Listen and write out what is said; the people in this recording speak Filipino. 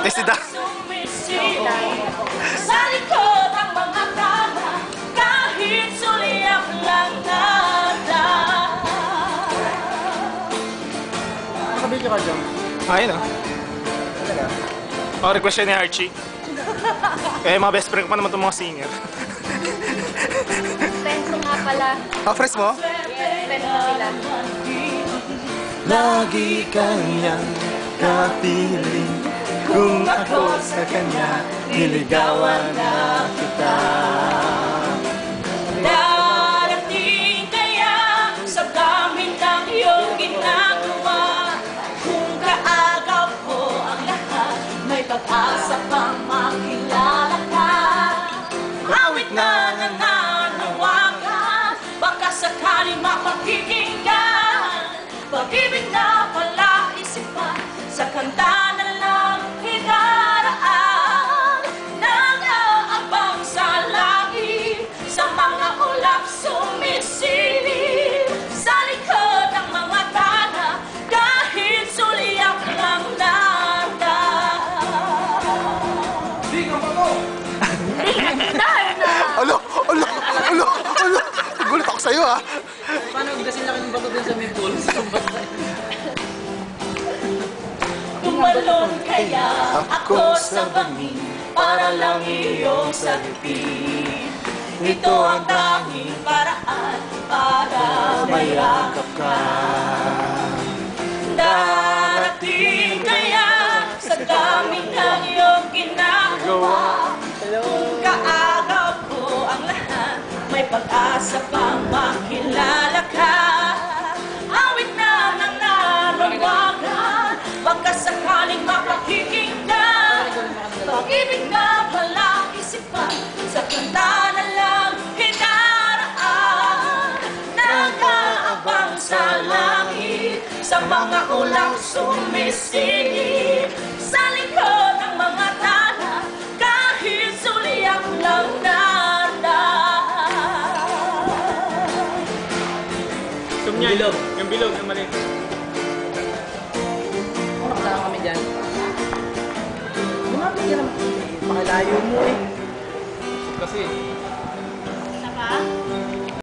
Nisidag. Sa likod ang mga tama, kahit suliyak lang nada. Nakabidyo ka dyan? Ayun o. Oh, request siya ni Archie. Eh, mga best friend ko pa naman itong mga singer. Friends ko nga pala. Oh, friends mo? Yes, friends ko sila. Lagi kanyang kapiling, kung ako sa kanya, niligawan na kita. Darating kaya sa dami ng iyong ginagawa, kung kaagaw ko ang lahat, may pag-asa pang makilala ka. Awit na nananawagan, baka sakaling mapakikinggan, pag-ibig na pala isipan, sa kanta na lang hinaraan, nag-aabang sa langit, sa mga ulap sumisilip, sa likod ng mga tana, kahit suliyak lang nada. Alo! Alo! Alo! Alo! Gulat ako sa'yo ha! Paano gasin laki ng bago dun sa may pool? Tumalon kaya ako sa bangin, para lang iyong sagutin. Ito ang tanging paraan para mayakap ka. Darating kaya sa dami ng iyong ginagawa, kung kaagaw ko ang lahat, may pag-asa pang makilala ka. Awit na nananawagan, baka sakaling mapakikinggan, pag-ibig na pala isipan, sa kanta na lang hinaraan, nag-aabang sa langit, sa mga ulang sumisilip, sa likod ng mga tana, kahit suliyak lang nada. Yung bilog. Yung bilog, yung maliit. Nakasama kami dyan. Lumapit ka naman. Pakilayo mo eh. Kasi. Isa pa?